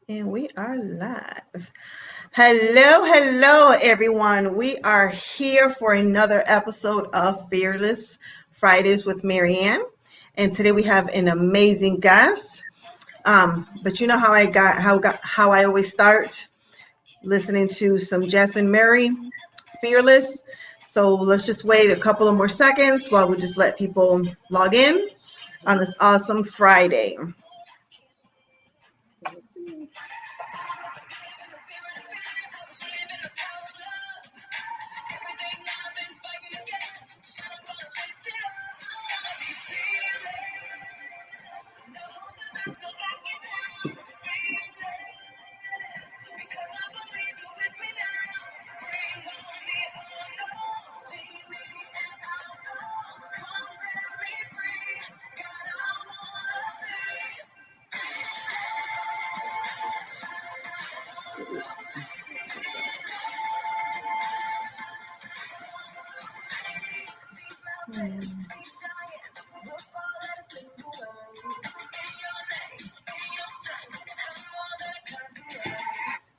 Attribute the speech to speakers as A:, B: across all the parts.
A: And we are live. Hello, everyone. We are here for another episode of Fearless Fridays with Marianne. And today we have an amazing guest. But you know how I always start listening to some Jasmine Murray, Fearless. So let's just wait a couple of more seconds while we just let people log in on this awesome Friday.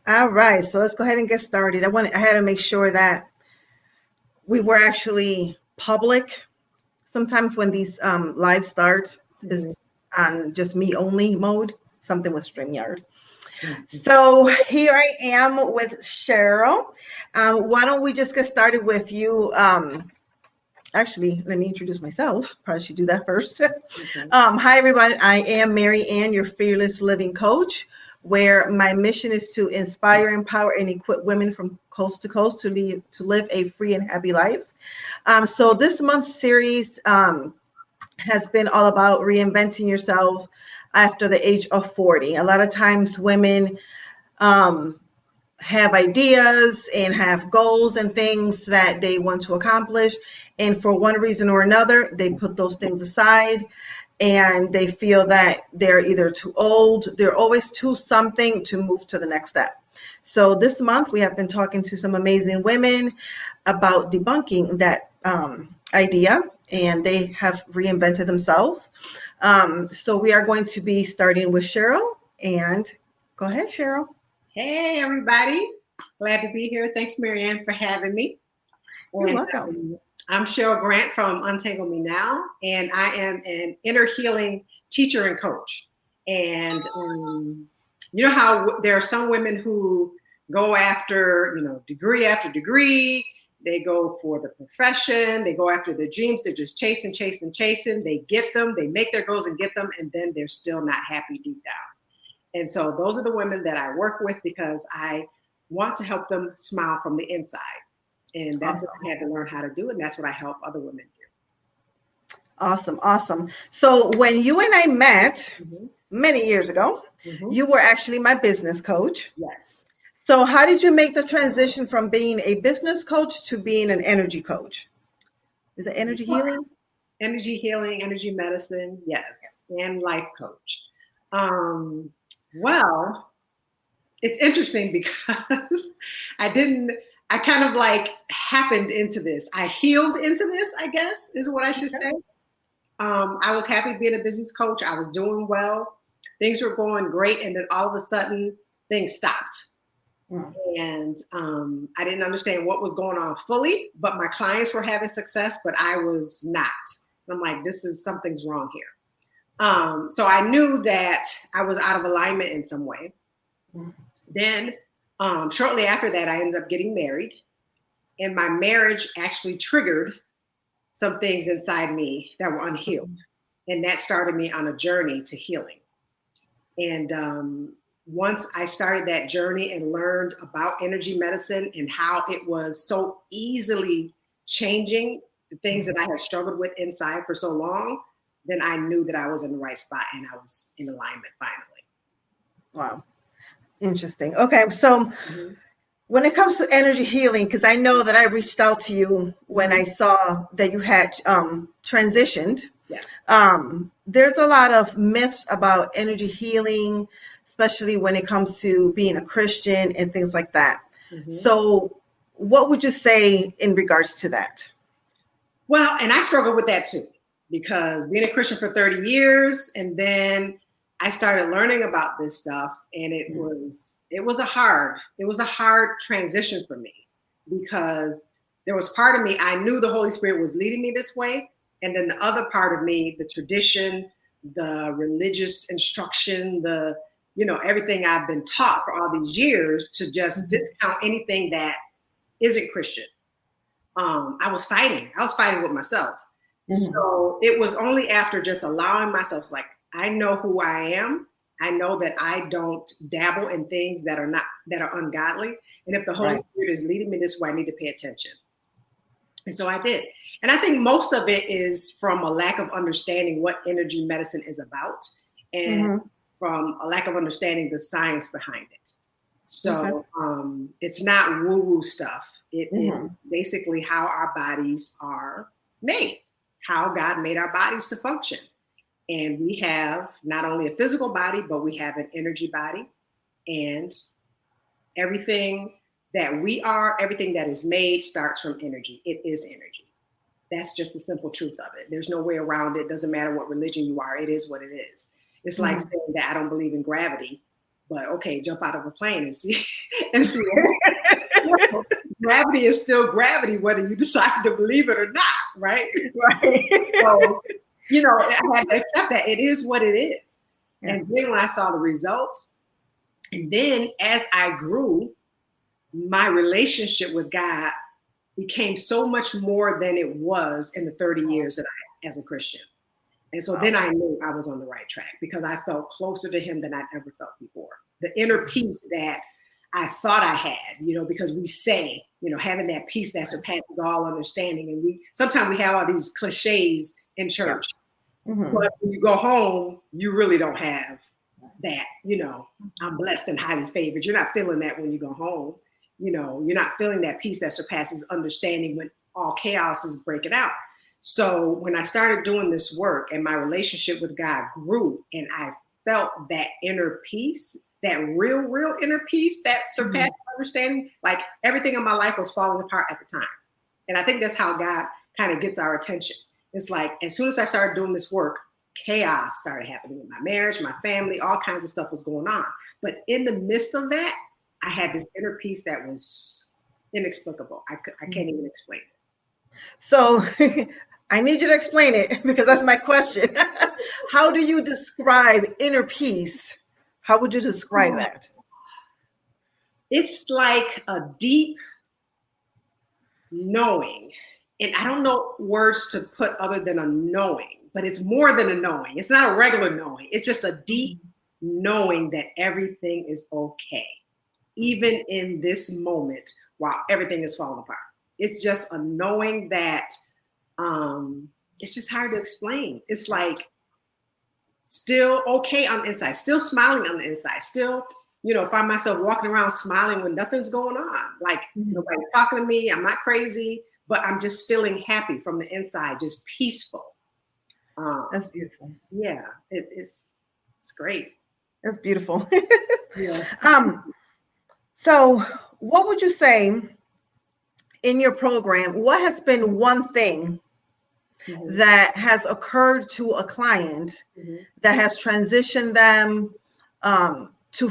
A: All right, so let's go ahead and get started. I had to make sure that we were actually public. Sometimes when these live start is on just me only mode, something with StreamYard. So here I am with Cheryl. Why don't we just get started with you? Actually, let me introduce myself. Probably should do that first. Hi, everybody. I am Mary Ann, your fearless living coach, where my mission is to inspire, empower, and equip women from coast to coast to live a free and happy life. So this month's series has been all about reinventing yourself after the age of 40. A lot of times women have ideas and have goals and things that they want to accomplish. And for one reason or another, they put those things aside and they feel that they're either too old, they're always too something to move to the next step. So this month, we have been talking to some amazing women about debunking that idea, and they have reinvented themselves. So we are going to be starting with Cheryl. And go ahead, Cheryl.
B: Hey, everybody. Glad to be here. Thanks, Marianne, for having me.
A: You're welcome.
B: I'm Cheryl Grant from Untangle Me Now, and I am an inner healing teacher and coach. And you know how there are some women who go after, degree after degree. They go for the profession. They go after their dreams. They're just chasing. They get them. They make their goals and get them, and then they're still not happy deep down. And so those are the women that I work with because I want to help them smile from the inside. And that's what I had to learn how to do. And that's what I help other women do.
A: Awesome. So when you and I met many years ago, you were actually my business coach.
B: Yes.
A: So how did you make the transition from being a business coach to being an energy coach? Is it energy healing?
B: Energy healing, energy medicine, yes. And life coach. Well, it's interesting because I kind of like happened into this. I healed into this, I guess, is what I should say. I was happy being a business coach. I was doing well. Things were going great. And then all of a sudden, things stopped. And I didn't understand what was going on fully, but my clients were having success, but I was not. And I'm like, something's wrong here. So I knew that I was out of alignment in some way. Then shortly after that, I ended up getting married. And my marriage actually triggered some things inside me that were unhealed. And that started me on a journey to healing. And once I started that journey and learned about energy medicine and how it was so easily changing the things that I had struggled with inside for so long, then I knew that I was in the right spot and I was in alignment finally.
A: Wow. Interesting. Okay. So when it comes to energy healing, because I know that I reached out to you when I saw that you had transitioned.
B: Yeah.
A: There's a lot of myths about energy healing, especially when it comes to being a Christian and things like that. So what would you say in regards to that?
B: Well, and I struggled with that too, because being a Christian for 30 years and then I started learning about this stuff, and it was a hard transition for me, because there was part of me, I knew the Holy Spirit was leading me this way, and then the other part of me, the tradition, the religious instruction, everything I've been taught for all these years, to just discount anything that isn't Christian. I was fighting with myself. So it was only after just allowing myself, like, I know who I am. I know that I don't dabble in things that are ungodly. And if the Holy Spirit is leading me this way, I need to pay attention. And so I did. And I think most of it is from a lack of understanding what energy medicine is about, and from a lack of understanding the science behind it. So it's not woo-woo stuff. It is basically how our bodies are made, how God made our bodies to function. And we have not only a physical body, but we have an energy body. And everything that we are, everything that is made starts from energy. It is energy. That's just the simple truth of it. There's no way around it. Doesn't matter what religion you are. It is what it is. It's like saying that I don't believe in gravity, but okay, jump out of a plane and see. Gravity is still gravity, whether you decide to believe it or not, right?
A: Right.
B: So, I had to accept that it is what it is. Yeah. And then when I saw the results, and then as I grew, my relationship with God became so much more than it was in the 30 years that as a Christian. And so then I knew I was on the right track, because I felt closer to him than I'd ever felt before. The inner peace that I thought I had, because we say, having that peace that surpasses all understanding. And sometimes we have all these cliches in church, but when you go home, you really don't have that, I'm blessed and highly favored. You're not feeling that when you go home. You're not feeling that peace that surpasses understanding when all chaos is breaking out. So when I started doing this work and my relationship with God grew, and I felt that inner peace, that real inner peace that surpasses understanding, like everything in my life was falling apart at the time. And I think that's how God kind of gets our attention. It's like, as soon as I started doing this work, chaos started happening in my marriage, my family, all kinds of stuff was going on. But in the midst of that, I had this inner peace that was inexplicable. I can't even explain it.
A: So I need you to explain it, because that's my question. How do you describe inner peace? How would you describe that?
B: It's like a deep knowing. And I don't know words to put other than a knowing, but it's more than a knowing. It's not a regular knowing. It's just a deep knowing that everything is okay, even in this moment while everything is falling apart. It's just a knowing that it's just hard to explain. It's like still okay on the inside, still smiling on the inside, still, find myself walking around smiling when nothing's going on. Like nobody's talking to me, I'm not crazy, but I'm just feeling happy from the inside, just peaceful.
A: That's beautiful.
B: Yeah, it's great.
A: That's beautiful.
B: Yeah.
A: So what would you say in your program, what has been one thing that has occurred to a client that has transitioned them to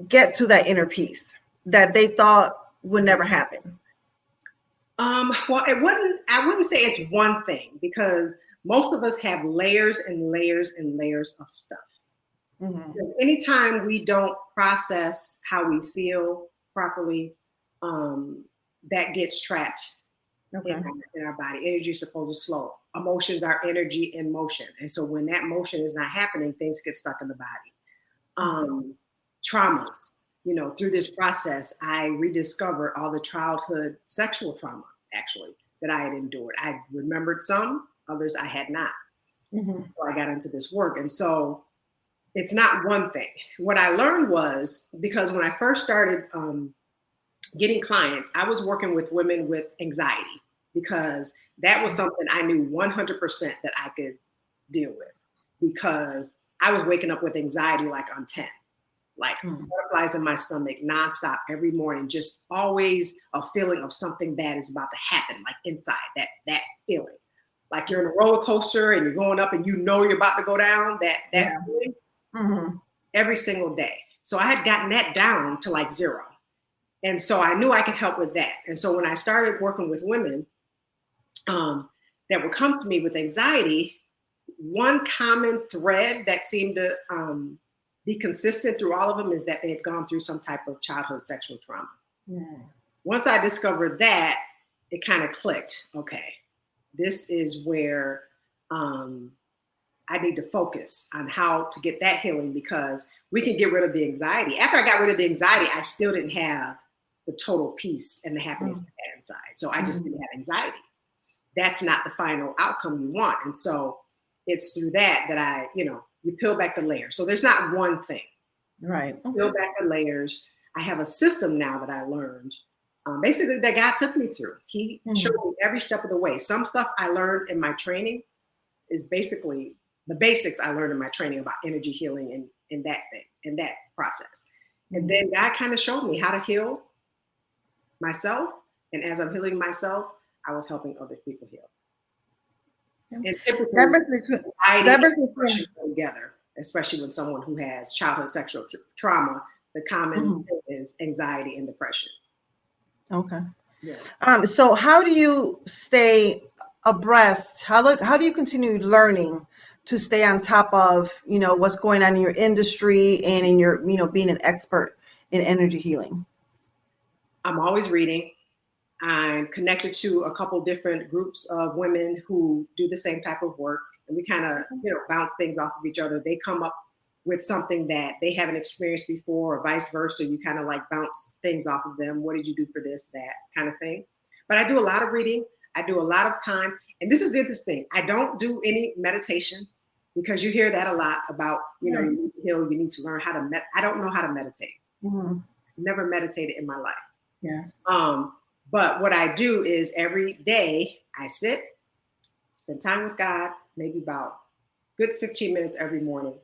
A: get to that inner peace that they thought would never happen?
B: Well, I wouldn't say it's one thing, because most of us have layers and layers and layers of stuff. Anytime we don't process how we feel properly, that gets trapped in our body. Energy is supposed to flow. Emotions are energy in motion. And so when that motion is not happening, things get stuck in the body. Traumas, through this process, I rediscovered all the childhood sexual trauma, actually, that I had endured. I remembered some, others I had not. So I got into this work. And so it's not one thing. What I learned was, because when I first started getting clients, I was working with women with anxiety, because that was something I knew 100% that I could deal with, because I was waking up with anxiety like on 10, like butterflies in my stomach nonstop every morning, just always a feeling of something bad is about to happen, like inside, that feeling. Like you're in a roller coaster and you're going up and you're about to go down, that feeling. every single day. So I had gotten that down to like 0. And so I knew I could help with that. And so when I started working with women that would come to me with anxiety, one common thread that seemed to be consistent through all of them is that they had gone through some type of childhood sexual trauma. Once I discovered that, it kind of clicked. Okay, this is where I need to focus on how to get that healing, because we can get rid of the anxiety. After I got rid of the anxiety, I still didn't have the total peace and the happiness I had inside. So I just didn't have anxiety. That's not the final outcome you want. And so it's through that I, you peel back the layers. So there's not one thing.
A: Right. Okay.
B: Peel back the layers. I have a system now that I learned, basically that God took me through. He showed me every step of the way. Some stuff I learned in my training is basically the basics I learned in my training about energy healing and in that thing, in that process. And then God kind of showed me how to heal myself. And as I'm healing myself, I was helping other people heal. And typically, anxiety and depression go together, especially when someone who has childhood sexual trauma. The common thing is anxiety and depression.
A: Okay.
B: Yeah.
A: So how do you stay abreast? How do you continue learning to stay on top of, what's going on in your industry and in your, being an expert in energy healing?
B: I'm always reading. I'm connected to a couple different groups of women who do the same type of work, and we kind of, bounce things off of each other. They come up with something that they haven't experienced before, or vice versa. You kind of like bounce things off of them. What did you do for this, that kind of thing? But I do a lot of reading. I do a lot of time. And this is interesting. I don't do any meditation, because you hear that a lot about, you need to heal, you need to learn how to I don't know how to meditate. Never meditated in my life.
A: Yeah.
B: But what I do is every day I sit, spend time with God, maybe about good 15 minutes every morning.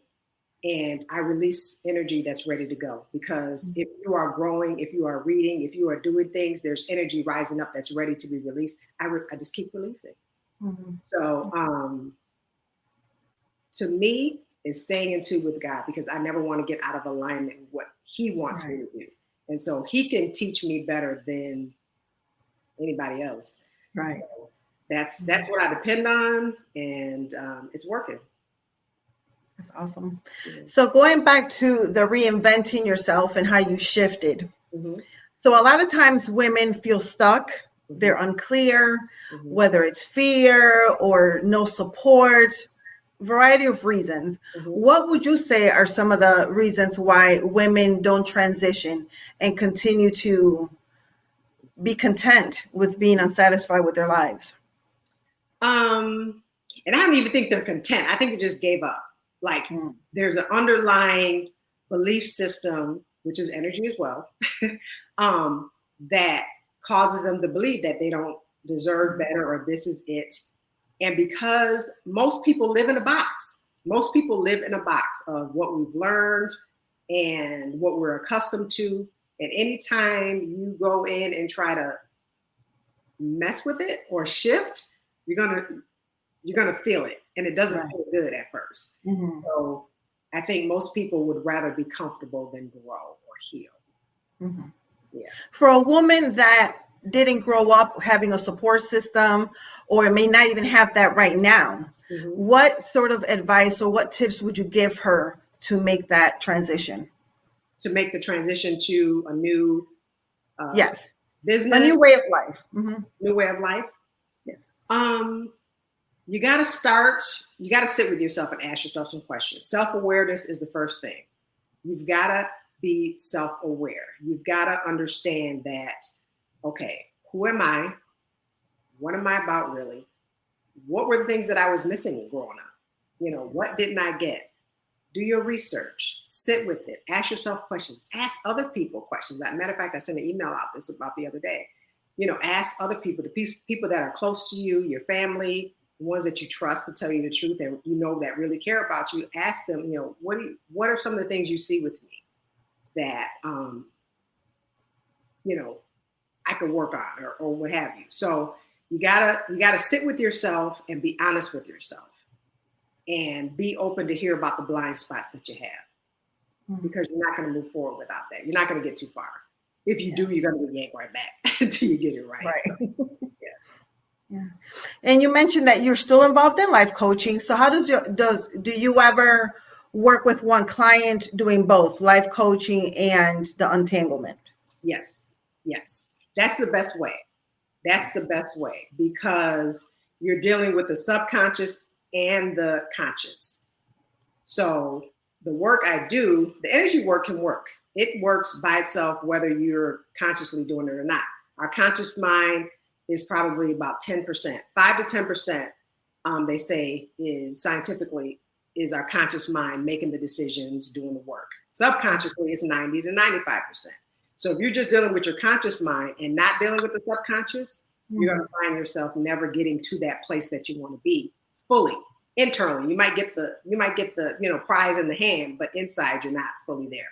B: And I release energy that's ready to go. Because if you are growing, if you are reading, if you are doing things, there's energy rising up that's ready to be released. I just keep releasing. So to me, it's staying in tune with God, because I never want to get out of alignment with what He wants me to do. And so He can teach me better than anybody else.
A: Right.
B: So that's what I depend on, and it's working.
A: That's awesome. So going back to the reinventing yourself and how you shifted. So a lot of times women feel stuck. They're unclear, whether it's fear or no support, variety of reasons. What would you say are some of the reasons why women don't transition and continue to be content with being unsatisfied with their lives?
B: And I don't even think they're content. I think they just gave up. Like there's an underlying belief system, which is energy as well, that causes them to believe that they don't deserve better, or this is it. And because most people live in a box, most people live in a box of what we've learned and what we're accustomed to. And anytime you go in and try to mess with it or shift, you're gonna feel it, and it doesn't feel good at first. So I think most people would rather be comfortable than grow or heal. Yeah.
A: For a woman that didn't grow up having a support system, or may not even have that right now, what sort of advice or what tips would you give her to make that transition?
B: To make the transition to a new business,
A: a new way of life.
B: New way of life.
A: Yes.
B: You got to sit with yourself and ask yourself some questions. Self-awareness is the first thing. You've got to be self-aware. You've got to understand that, okay, who am I? What am I about really? What were the things that I was missing growing up? What didn't I get? Do your research, sit with it, ask yourself questions, ask other people questions. As a matter of fact, I sent an email out about the other day. Ask other people, the people that are close to you, your family, the ones that you trust to tell you the truth, and that really care about you. Ask them, what are some of the things you see with me that I could work on, or what have you. So you gotta sit with yourself and be honest with yourself. and be open to hear about the blind spots that you have, because you're not going to move forward without that. You're not going to get too far. If you do, you're going to be yanked right back until you get it right.
A: Right.
B: So, yeah.
A: Yeah. And you mentioned that you're still involved in life coaching. So how do you ever work with one client doing both life coaching and the untanglement?
B: Yes. Yes. That's the best way. That's the best way, because you're dealing with the subconscious and the conscious. So the work I do, the energy work can work. It works by itself, whether you're consciously doing it or not. Our conscious mind is probably about 10%, 5 to 10%, they say is scientifically is our conscious mind making the decisions, doing the work. Subconsciously is 90 to 95%. So if you're just dealing with your conscious mind and not dealing with the subconscious, you're going to find yourself never getting to that place that you want to be fully. Internally, you might get the prize in the hand, but inside you're not fully there.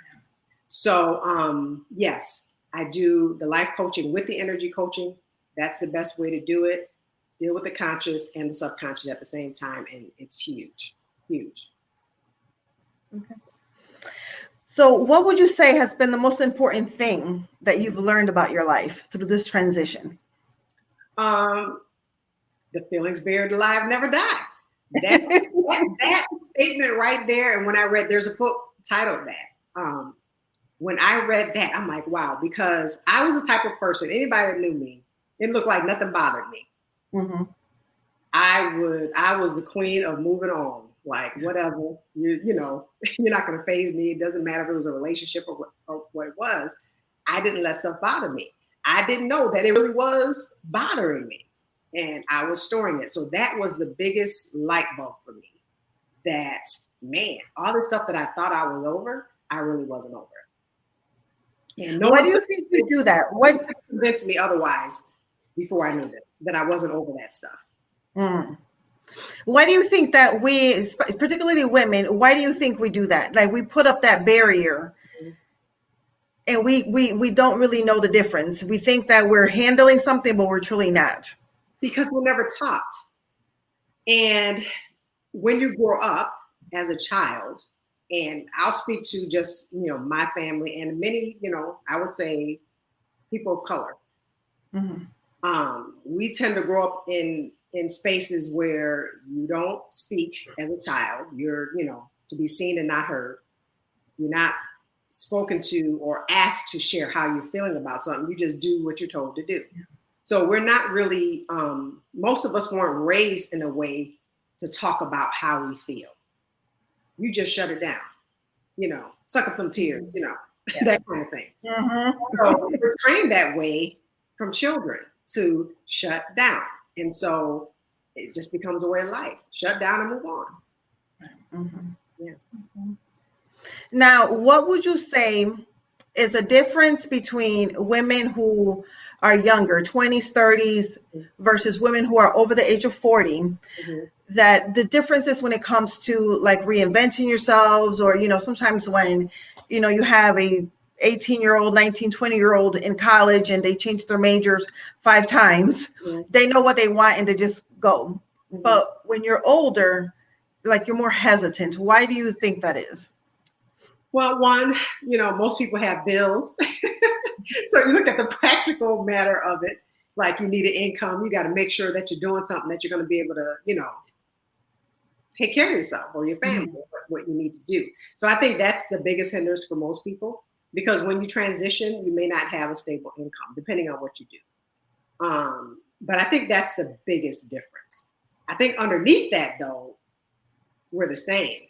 B: So yes, I do the life coaching with the energy coaching. That's the best way to do it. Deal with the conscious and the subconscious at the same time, and it's huge.
A: Okay. So what would you say has been the most important thing that you've learned about your life through this transition?
B: The feelings buried alive never die. That statement right there. And when I read, there's a book titled that. When I read that, I'm like, wow, because I was the type of person, anybody that knew me, it looked like nothing bothered me.
A: Mm-hmm.
B: I was the queen of moving on, like whatever, you're not going to faze me. It doesn't matter if it was a relationship or what it was. I didn't let stuff bother me. I didn't know that it really was bothering me, and I was storing it. So that was the biggest light bulb for me, that, man, all the stuff that I thought I was over, I really wasn't over it. And
A: Why do you think you do that? What
B: convinced me otherwise before I knew this, that I wasn't over that stuff?
A: Why do you think that we, particularly women, why do you think we do that? Like we put up that barrier and we don't really know the difference. We think that we're handling something, but we're truly not.
B: Because we're never taught. And when you grow up as a child, and I'll speak to just, my family and many, I would say people of color. Mm-hmm. We tend to grow up in spaces where you don't speak as a child. You're, to be seen and not heard. You're not spoken to or asked to share how you're feeling about something. You just do what you're told to do. So we're not really, most of us weren't raised in a way to talk about how we feel. You just shut it down, suck up them tears, that kind of thing. Mm-hmm. So we're trained that way from children to shut down. And so it just becomes a way of life. Shut down and move on.
A: Mm-hmm. Yeah. Mm-hmm. Now, what would you say is the difference between women who are younger, 20s, 30s, versus women who are over the age of 40? Mm-hmm. That the difference is when it comes to like reinventing yourselves, or, sometimes when, you have a 18-year-old, 19, 20-year-old in college and they change their majors 5 times, mm-hmm. They know what they want and they just go. Mm-hmm. But when you're older, like you're more hesitant. Why do you think that is?
B: Well, one, most people have bills. So you look at the practical matter of it. It's like you need an income. You got to make sure that you're doing something that you're going to be able to, take care of yourself or your family, mm-hmm. what you need to do. So I think that's the biggest hindrance for most people, because when you transition, you may not have a stable income, depending on what you do. But I think that's the biggest difference. I think underneath that, though, we're the same.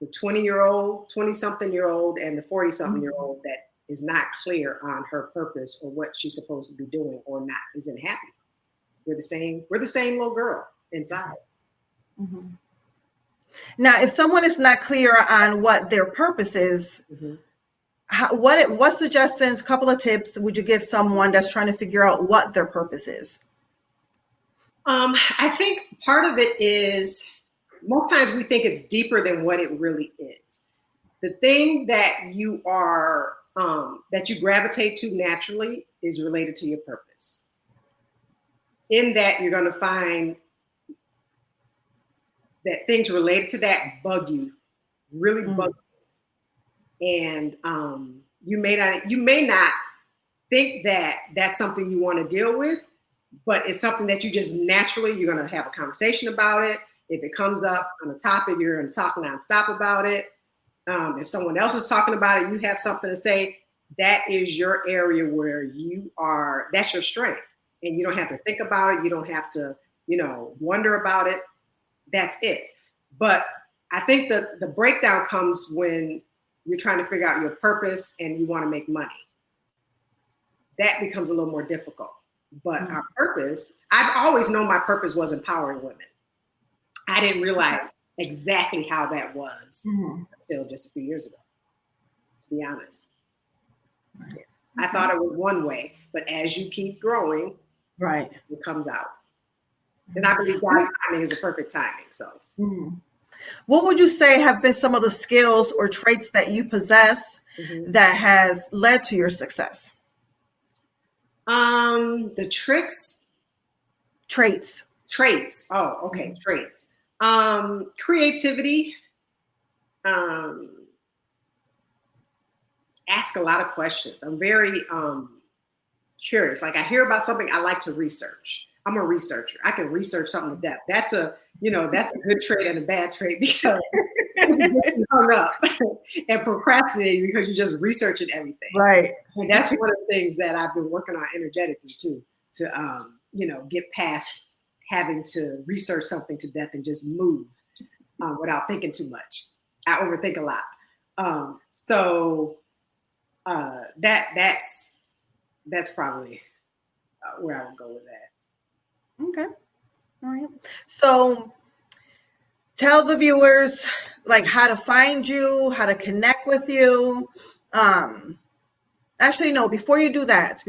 B: The 20-year-old, 20-something-year-old, and the 40-something-year-old that is not clear on her purpose or what she's supposed to be doing or not, isn't happy. We're the same little girl inside.
A: Mm-hmm. Now, if someone is not clear on what their purpose is, mm-hmm. What suggestions, couple of tips would you give someone that's trying to figure out what their purpose is?
B: I think part of it is, most times we think it's deeper than what it really is. The thing that you are, that you gravitate to naturally is related to your purpose. In that, you're going to find that things related to that bug you, really bug you. And you may not think that that's something you want to deal with, but it's something that you just naturally, you're going to have a conversation about it. If it comes up on a topic, you're going to talk nonstop about it. If someone else is talking about it, you have something to say. That is your area where that's your strength. And you don't have to think about it. You don't have to, wonder about it. That's it. But I think that the breakdown comes when you're trying to figure out your purpose and you want to make money. That becomes a little more difficult. But our purpose, I've always known my purpose was empowering women. I didn't realize exactly how that was until just a few years ago, to be honest. Right. I thought it was one way, but as you keep growing,
A: right,
B: it comes out. And I believe God's timing is a perfect timing. So,
A: what would you say have been some of the skills or traits that you possess that has led to your success?
B: The traits. Oh, okay. Traits. Creativity. Ask a lot of questions. I'm very curious. Like I hear about something, I like to research. I'm a researcher. I can research something to death. That's a good trait and a bad trait because you get hung up and procrastinating because you're just researching everything.
A: Right.
B: And that's one of the things that I've been working on energetically too, to get past having to research something to death and just move without thinking too much. I overthink a lot. That's probably where I would go with that.
A: Okay. All right. So tell the viewers like how to find you, how to connect with you. Actually, no, before you do that,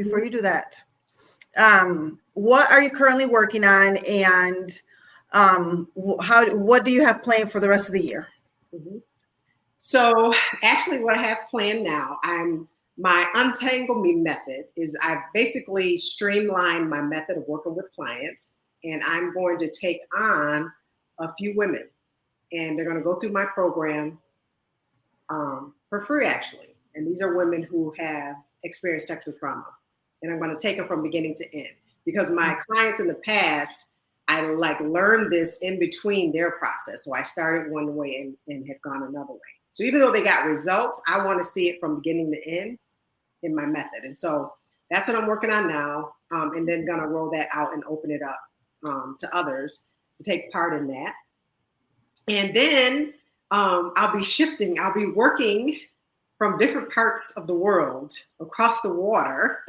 A: what are you currently working on, and what do you have planned for the rest of the year?
B: So actually what I have planned now, my Untangle Me method is I've basically streamlined my method of working with clients, and I'm going to take on a few women, and they're going to go through my program for free, actually. And these are women who have experienced sexual trauma, and I'm going to take them from beginning to end because my clients in the past, I learned this in between their process. So I started one way and have gone another way. So even though they got results, I want to see it from beginning to end in my method. And so that's what I'm working on now. And then going to roll that out and open it up to others to take part in that. And then I'll be shifting. I'll be working from different parts of the world across the water.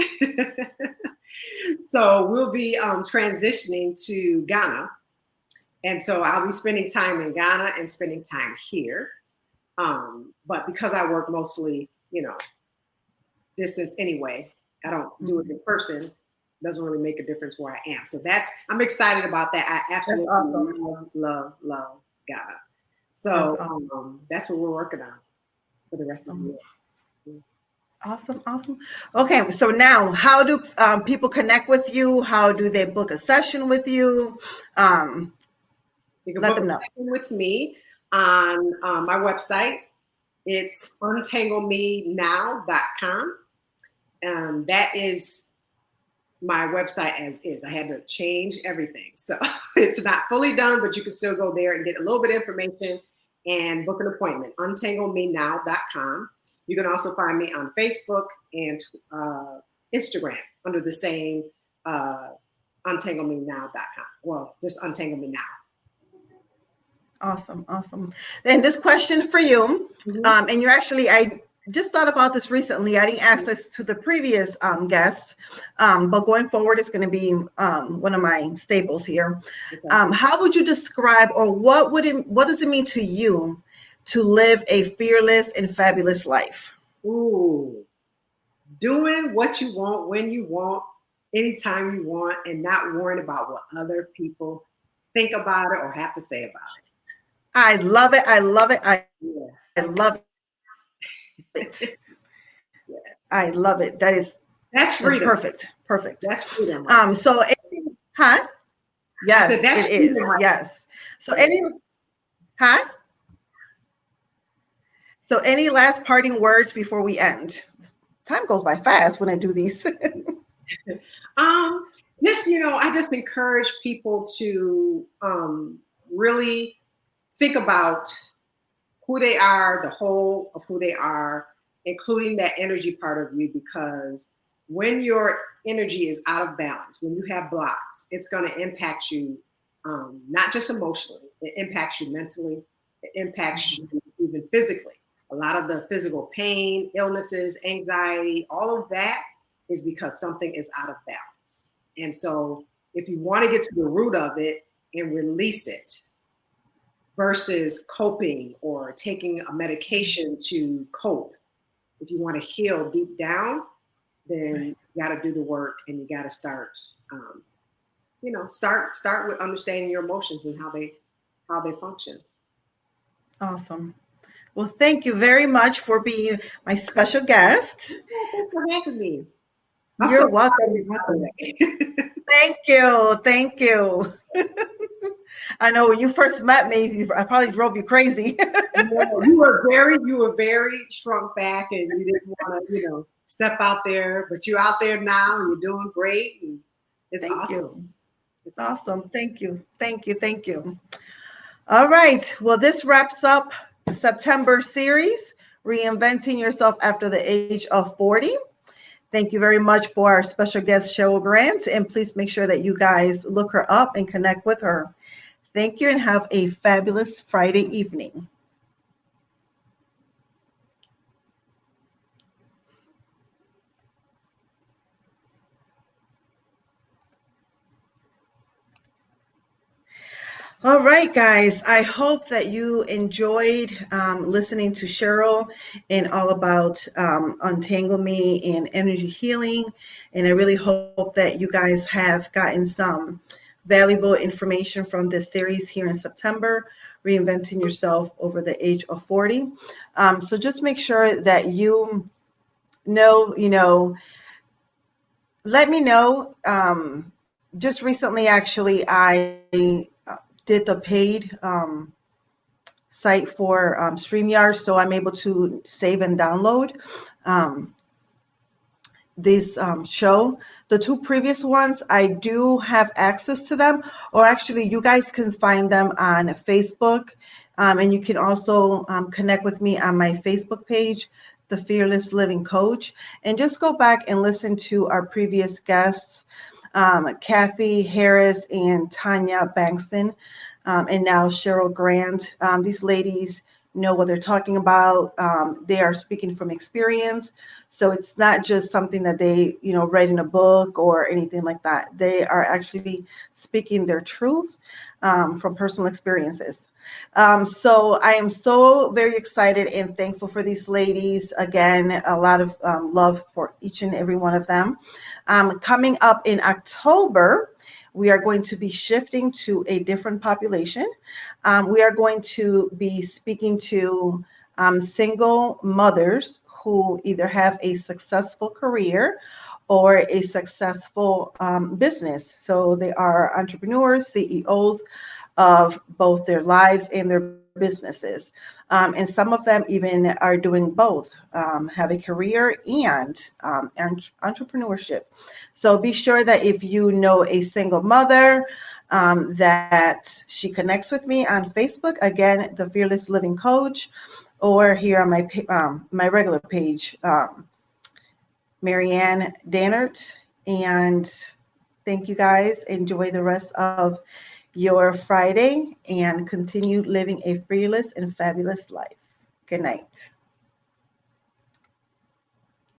B: So we'll be transitioning to Ghana. And so I'll be spending time in Ghana and spending time here. But because I work mostly, distance anyway, I don't do it in person. Doesn't really make a difference where I am. So I'm excited about that. I absolutely love Ghana. So that's what we're working on for the rest of the year.
A: Awesome. Okay, so now how do people connect with you? How do they book a session with you?
B: You can book a session with me on my website. It's untanglemenow.com. That is my website as is. I had to change everything. So it's not fully done, but you can still go there and get a little bit of information and book an appointment. Untanglemenow.com. You can also find me on Facebook and Instagram under the same untanglemenow.com. Well, just Untangle Me Now.
A: Awesome. And this question for you, and you're actually, I just thought about this recently. I didn't ask this to the previous guests, but going forward, it's going to be one of my staples here. Okay. How would you describe, or what does it mean to you to live a fearless and fabulous life?
B: Ooh, doing what you want, when you want, anytime you want, and not worrying about what other people think about it or have to say about it.
A: I love it. I love it. I love it. Yeah. I love it.
B: That's freedom.
A: Perfect.
B: That's freedom.
A: So, yes, it is. Yes. So Huh? So, any last parting words before we end? Time goes by fast when I do these.
B: Um, just I just encourage people to really think about who they are, the whole of who they are, including that energy part of you, because when your energy is out of balance, when you have blocks, it's going to impact you, not just emotionally, it impacts you mentally, it impacts you even physically. A lot of the physical pain, illnesses, anxiety, all of that is because something is out of balance. And so, if you want to get to the root of it and release it, versus coping or taking a medication to cope. If you want to heal deep down, then you got to do the work and you got to start, start with understanding your emotions and how they function.
A: Awesome. Well, thank you very much for being my special guest.
B: Yeah, thanks for having me. I'm so
A: You're welcome.
B: excited,
A: You're
B: by the
A: welcome.
B: way.
A: Thank you. Thank you. I know when you first met me, I probably drove you crazy.
B: No, you were very shrunk back, and you didn't want to, step out there. But you're out there now, and you're doing great, and it's
A: Thank
B: awesome.
A: you.
B: It's awesome.
A: Awesome. Thank you. Thank you. Thank you. All right. Well, this wraps up September series, Reinventing Yourself After the Age of 40. Thank you very much for our special guest, Cheryl Grant. And please make sure that you guys look her up and connect with her. Thank you and have a fabulous Friday evening. All right, guys. I hope that you enjoyed listening to Cheryl and all about Untangle Me and energy healing. And I really hope that you guys have gotten some valuable information from this series here in September, Reinventing Yourself Over the Age of 40. So just make sure that you know, let me know. Just recently, actually, I did the paid site for StreamYard, so I'm able to save and download um, this show. The two previous ones, I do have access to them, or actually, you guys can find them on Facebook, and you can also connect with me on my Facebook page, The Fearless Living Coach, and just go back and listen to our previous guests, Kathy Harris and Tanya Bankston, and now Cheryl Grant. These ladies know what they're talking about. They are speaking from experience. So it's not just something that they, read in a book or anything like that. They are actually speaking their truths from personal experiences. So I am so very excited and thankful for these ladies. Again, a lot of love for each and every one of them. Coming up in October, we are going to be shifting to a different population. We are going to be speaking to single mothers who either have a successful career or a successful business. So they are entrepreneurs, CEOs of both their lives and their businesses. And some of them even are doing both, have a career and entrepreneurship. So be sure that if you know a single mother, that she connects with me on Facebook, again, the Fearless Living Coach, or here on my regular page, Marianne Dannert. And thank you guys. Enjoy the rest of your Friday and continue living a fearless and fabulous life. Good night.